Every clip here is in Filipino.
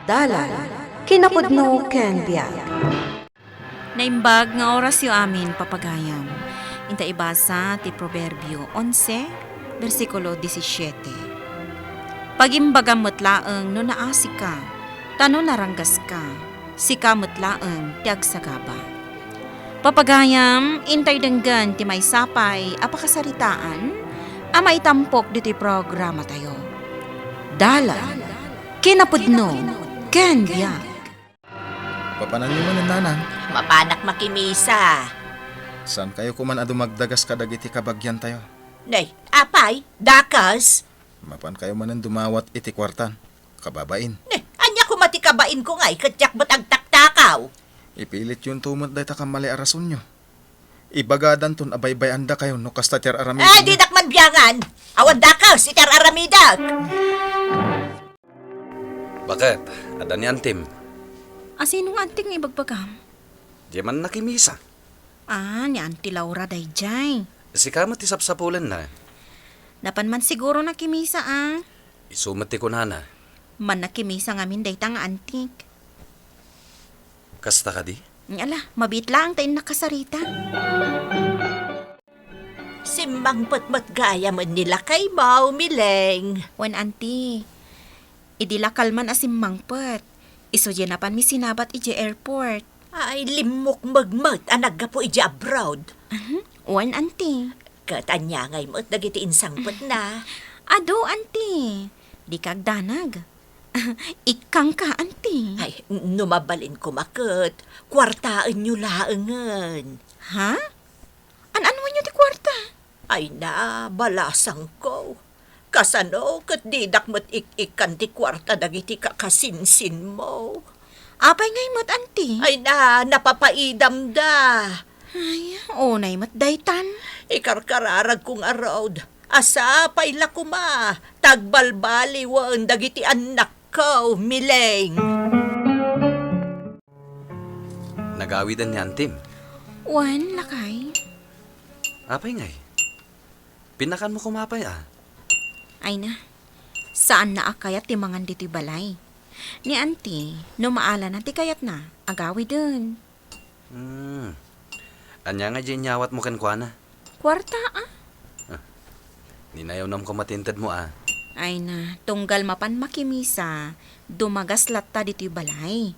Dalan, kinapudno ken biag. Naimbag nga oras yu amin papagayam. Inta ibasa ti Proverbio 11, versikulo 17. Pagimbagam metlaeng no naasi ka, tano naranggas ka, sika metlaeng ti agsagaba. Papagayam, intay denggan ti may sapay, apakasaritaan, ama itampok diti programa tayo. Dalan, kinapudno, ken biag. Papanan nyo man nanang. Mapanak makimisa. Saan kayo kuman adumagdagas kadagiti kabagyan tayo? Nay, apay, dakas. Mapan kayo manan dumawat iti kwartan. Kababain. Nay, anya ko matikabain ko nga'y katyak ba't agtaktakaw? Ipilit yun tumot day takamali arason nyo. Ibagadan ton abaybay anda kayo no kasta tiar aramid. Di dakman biyangan. Awan dakas, itar aramidak. Bakit? Ada ni Antim. Asinong anting ibagbagam? Di man nakimisa. Ni Auntie Laura dayjay. Si kamat isapsapulan na. Napan man siguro nakimisa Isumati ko na. Man nakimisa ngamin day tang antik. Kasta ka di? Ala, mabit lang tayo nakasarita. Simbang patmat gaya man nila kay Mau Mileng. Wan auntie, idilakal man asim mangpet. Iso na pan mi sinabat ije airport. Ay, limok magmat anag po iji abroad. Wan auntie. Katanya ngay mo't dagiti insangpot na. Ado auntie, di kag danag. Ikang ka auntie. Ay, numabalin ko makot. Kwartaan nyo laangan. Ha? Ano nyo di kwarta? Ay na, balasang ko. Kasano, kat didak mo't ik-ikan ti kwarta dagiti kakasinsin mo. Apay ngay mo't auntie. Ay na, napapaidam da. Ay, onay mat daytan. Ikarkararag kong arod. Asa, paila kuma. Tagbalbali wan dagiti anak ko, Mileng. Nagawidan ni Antim. Wan, lakay. Apay ngay. Pinakan mo kumapay Ay na, saan na akayat ti mangan dito'y balay? Ni auntie, no maala na ti kayat na, agawi dun. Anya nga dyan nyawat mo kan kwa na. Kwarta Ninayaw nam ko matintad mo Ay na, tunggal mapan makimisa, dumagas latta dito'y balay.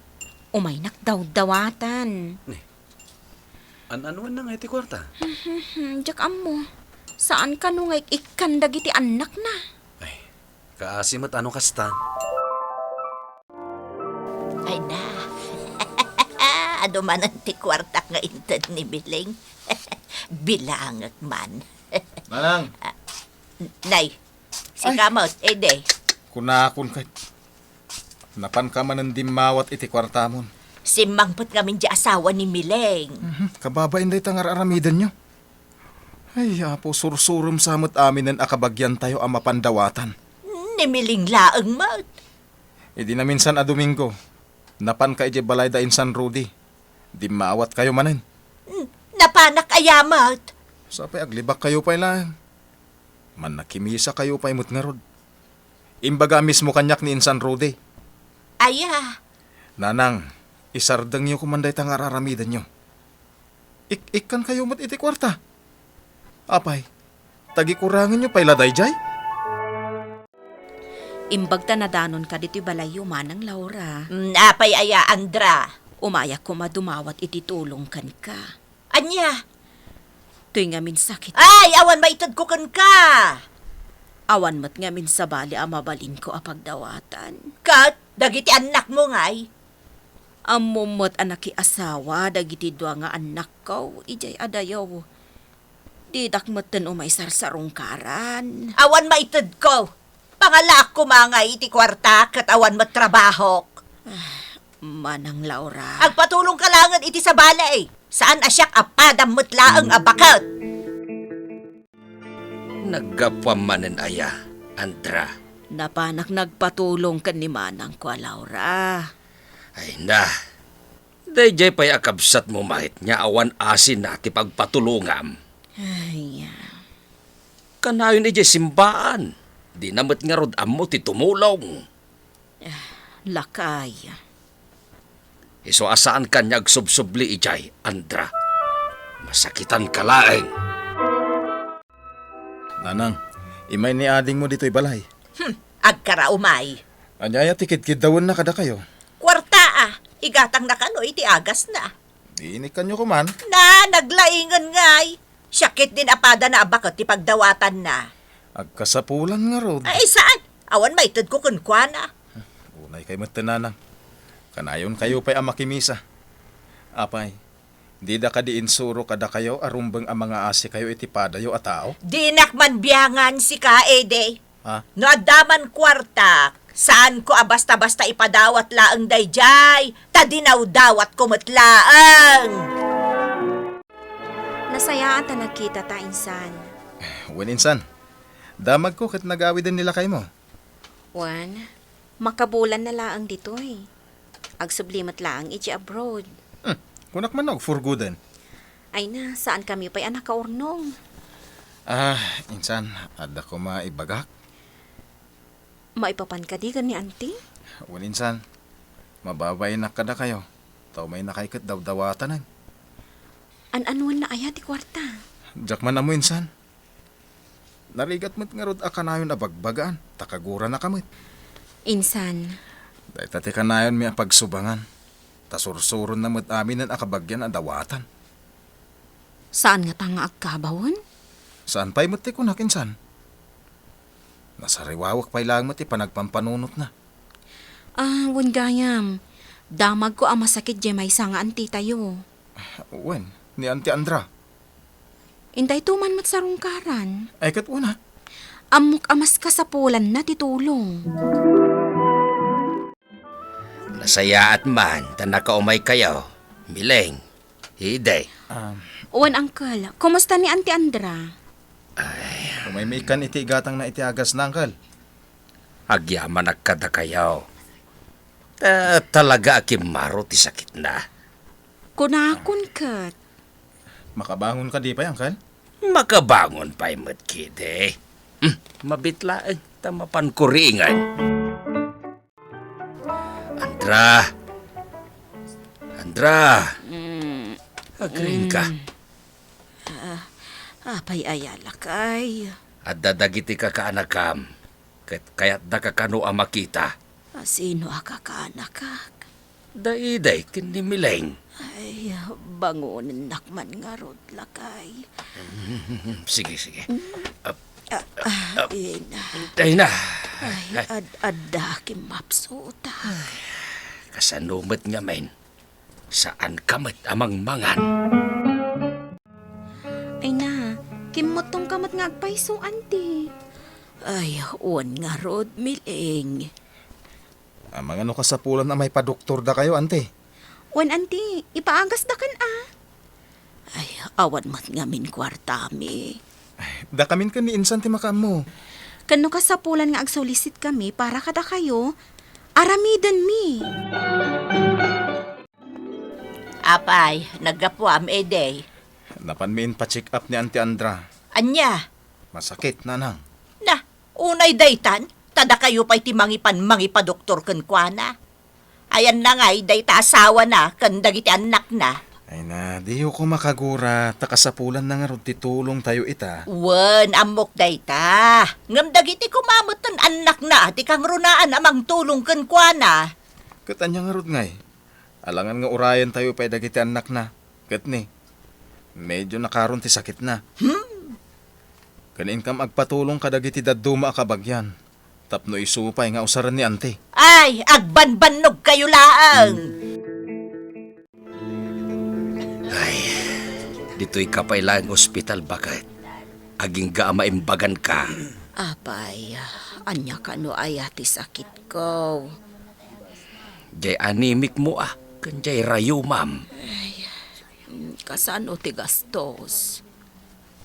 Umaynak daw dawatan. An-anuan na nga iti kwarta? Diyak amo, saan ka nung ikan dagiti anak na? Ay, kaasimat ano kasta? Ay na. Ano man ang ti kwartak nga intad ni Mileng. Bilangag man. Nanang, Nay, si Kamot, ede. kunakon kay. Napan ka manan dimawat iti kwartamon. Simangpot ngamin di asawa ni Mileng. Kababain day tangar aramidan nyo. Ay, apo, sursurum samot amin ang akabagyan tayo ang mapandawatan. Ni Mileng laang mat. Idi na minsan a Domingo. Napan ka iti balay da in San Rudy. Dimawat kayo manan. Napanak ayamat. Sapay aglibak kayo pa'y lang. Man nakimisa kayo pa'y mutngarod. Imbaga mismo kanyak ni Insan Rudy. Aya. Nanang, isardang niyo kumanday tangar aramidan nyo. Ikan kayo mat iti kwarta. Apay, tagikurangan nyo pa'y laday jay? Imbagta na danon ka dito'y balay manang Laura. Napay aya Andra. Umayak ko madumawat iti tulong kan ka. Anya. Tuy ngamin sakit. Ay, awan maitad ko kan ka. Awan mat ngamin sa bali mabalin ko apagdawatan. Kat, dagiti anak mo ngay. Amumot anak asawa, dagiti dua nga anak ko, ijay adayaw. Didak matan umay sarsarong karan. Awan maitad ko. Pangalak ko mga iti kwarta kat awan matrabahok. Manang Laura. Agpatulong ka langan iti sa balay. Saan asyak apadam mutlaang abakat. Nagkapamanan aya, Andra. Napanak nagpatulong ka ni manang ko, Laura. Ay na, dayjay pa'y akabsat mo mahit niya awan asin na ti pagpatulungam. Ay, Kanayon ijay simbaan, di namat nga rod amo ti tumulong. Lakay. Iso asaan kanyag subsubli ijay, Andra. Masakitan ka laeng. Nanang, imay ni ading mo dito'y balay. Agkaraumay. Anyaya tikid-kid dawon na kada kayo. Kwarta igatang na kano iti agas na. Diinikan nyo kuman. Na, naglaingan ngay. Syakit din apada na abakot ti pagdawatan na. Agkasapulan nga rod. Ay, saan? Awan maitid ko kunkwana. Unay kay matananang. Kanayon kayo pa'y amakimisa. Apay, di da ka di insuro kada kayo arumbang ang mga asi kayo iti padayo at tao. Dinakman biyangan si Kaede. Ha? No adaman kwarta. Saan ko basta-basta ipadawat laang dayjay. Tadinaw-dawat ko matlaang. Nasayaan ta nagkita ta insan. Wen insan, damag ko kat nagawi din nila kay mo. Wan, makabulan na laang ditoy. Agsublimat laang iti abroad. Kunak manog for gooden. Ay na, saan kami pa'y anak kaurnong? Insan, ada ko maibagak. Maipapan ka di ni auntie? Wen insan, mababay na kada kayo. Tao may nakaikat daw-dawatan. An-anuan na aya di kwarta. Jakman na mo insan. Narigat mo't nga rod akanayon na bagbagaan. Takagura na kamit. Insan, Dahil tati kanayon may pagsubangan. Tasursuron na mo't amin ang akabagyan ang dawatan. saan nga tanga agkabawon? Saan pa'y mo't ti kunak insan? Nasariwawak pa'y lang mo't panagpampanunot na. Wan gayam. Damag ko ang masakit di may nga auntie tayo. Wen, ni Auntie Andra. Inday tuman mat sarungkaran. Ay kat una. Amok amas kasapulan na titulong. Nasaya at man, tanakaumay kayo. Mileng, hiday. Wan uncle, kumusta ni Auntie Andra? Kung may ikan iti gatang na iti agas na angkal. Agyaman agkada kayo. Talaga akimaro ti sakit na. Kunakon kat. Makabangon ka di pa angkal? Makabangon pa'y matkide. Mabitlaan, tamapan kuringan. Andra, agring ka. Apay ayala kay. At dadagiti ka kaanakam. Kaya't nakakano ang makita. Sino akakaanakak? Daiday, kinimileng. Ay, bangonin nakman nga rod lakay. Sige. Ina. Day na. Ay, ad-adda kimapsuta. Kasanumit nga men. Saan kamat amang mangan? Ay na, kimotong kamat nga agpaiso, auntie. Ay, uwan nga rod, miling. Mga ano kasapulan na may padoktor da kayo, ante. Uwan, auntie, ipaagas da kan Ay, awan mat nga min kwartami. Da kamin ka ni insan ti makam mo. Kano kasapulan nga agsolicit kami para kada kayo, aramidan mi. Apay, naggapuam ede. Napanmiin pa check up ni Auntie Andra. Anya, Masakit, nanang. na, unay daytan, tada kayo pa'y mangipadoktor ken kuana. Ayan na nga'y dayta asawa na, kan dagiti anak na. Ay na, di ko makagura. Takasapulan na nga ron titulong tayo ita. Wen, amok dayta. Ngam dagiti kumamot tan anak na, ti kang runaan amang tulong ken kuana. Katanya nga ron ngay. Alangan nga urayan tayo pa'y dagiti anak na. Kat ni, medyo nakaroon ti sakit na. Kanin kam agpatulong ka dagiti daduma akabagyan. Tapno isupay nga usaran ni ante. Ay, agbanbanog kayo laang. Dito'y kapailang ospital bakit? Aging gaamaimbagan ka. Apay, anya kano ayati sakit ko. Jay anemic mo Kanjay rayo, ma'am. Kasano ti gastos?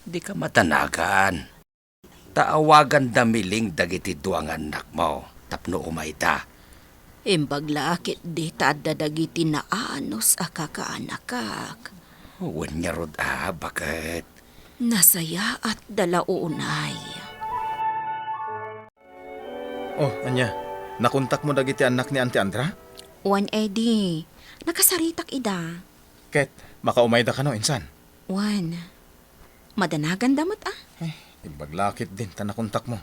Di ka matanagan. Taawagan damiling dagiti duang anak mo. Tapno umayta. Imbaglakit di tada dagiti na anos akakaanakak. Uwan niya rod bakit? Nasaya at dalaunay. Oh, anya. Nakontak mo dagiti anak ni Auntie Andra? Wan Eddie, nakasaritak ida. Ket, makaumay da ka no, insan. Wan, madanagan damot ah. Ibaglakit din ta nakontak mo.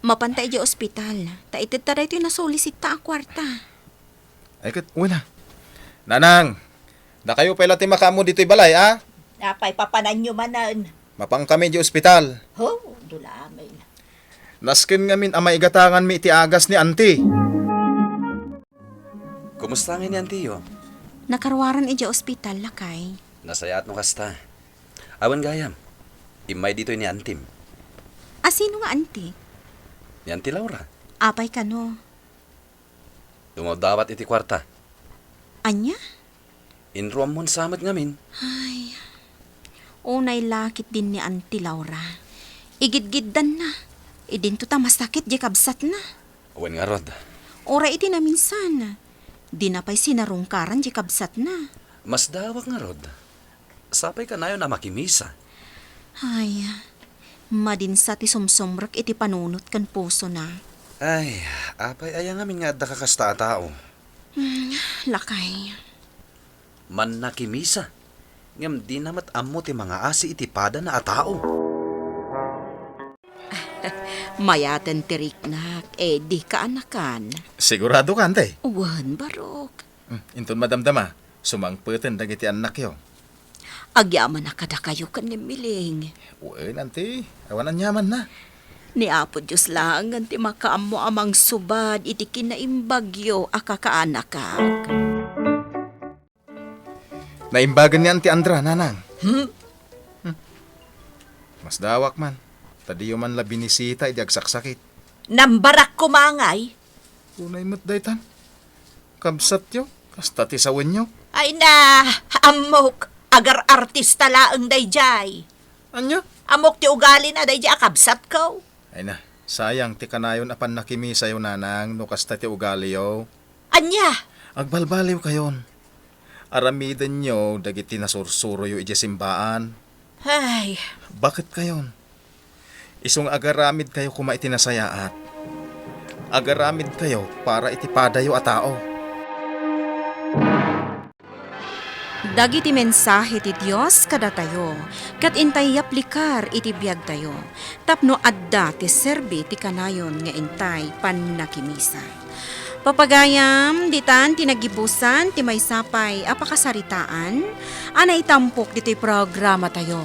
Mapantay di ospital. Ta itid taray ito yung nasulisit ta ang kwarta. Ay ket, una. Nanang, na kayo pala ti makamo dito'y balay, ah? Napay papanan nyo manan. Mapang kami di ospital. Ho, dulamin. Nasken ngamin ang maigatangan mi iti agas ni Auntie. Kumusta nga ni Antiyo? Nakarwaran iti ospital lakay. Nasayat no kasta. Awan gayam. Imay dito ni Antim. Asino nga auntie? Ni Auntie Laura. Apay ka no. Dumodawat iti kwarta. Anya? Inruam mon samat ngamin. Ay, unay lakit din ni Auntie Laura. Igidgiddan na. Idinto ta masakit di kabsat na. Awan nga rod. Ora iti na minsan. Di na pa'y sinarungkaran di kabsat na. Mas dawak nga rod. Sapay ka na yun na makimisa. Ay, madinsa ti sumsumrak iti panunot kan puso na. Ay, apay ayang amin nga adda kakasta a tao. Lakay. Man nakimisa. Ngam di namat ammo ti mga asi iti pada na a tao. Mayaten tiriknak, di ka anakan. Sigurado ka, Auntie. Wan, barok. Inton madamdama, sumangpeten dagiti anak yo. Agyaman na kada kayo kan ni Miling. Uy, Auntie, awanan nyaman na. Ni Apo Diyos lang, ti makaamo amang subad, iti kinaimbagyo, akakaanakak. Naimbagan ni Auntie Andra, nanang. Mas dawak man. Tadiyo man la binisita, idi agsaksakit. Nambarak kumangay. Unay mo't daytan. Kabsat yo, kasta ti sawen yo. Ay na, amok. Agar artista laang dayjay. Anya? Amok ti ugali na dayjay akabsat ko. Ay na, sayang ti kanayon apan nakimisa yo nanang, no kasta ti ugali yo. Anya, Agbalbaliw kayon. Aramidan nyo, dagiti nasursuro yo iji simbaan. ay, Bakit kayon? Isong agaramid kayo kuma itinasayaat. Agaramid kayo para itipadayo a tao. Dagiti mensahe ti Dios kada tayo, kat intay aplikar iti biag tayo, tapno adda ti serbi ti kanayon nga intay pannakimisa. Papagayam, ditan tinagibusan ti may sapay apakasaritaan, anay tampok dito'y programa tayo.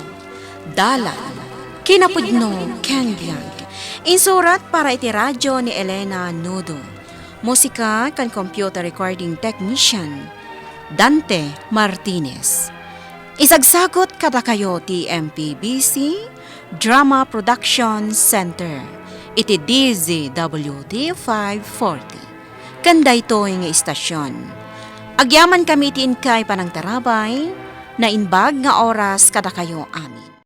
Dalan, kinapudno, Kenbyag. Insurat para iti radyo ni Elena Nudo. Musika kan computer recording technician, Dante Martinez. Isagsagot kada kayo ti MPBC Drama Production Center. Iti DZWD 540. Kanda ito nga istasyon. Agyaman kami ti inkay panang tarabay, na inbag nga oras kada kayo amin.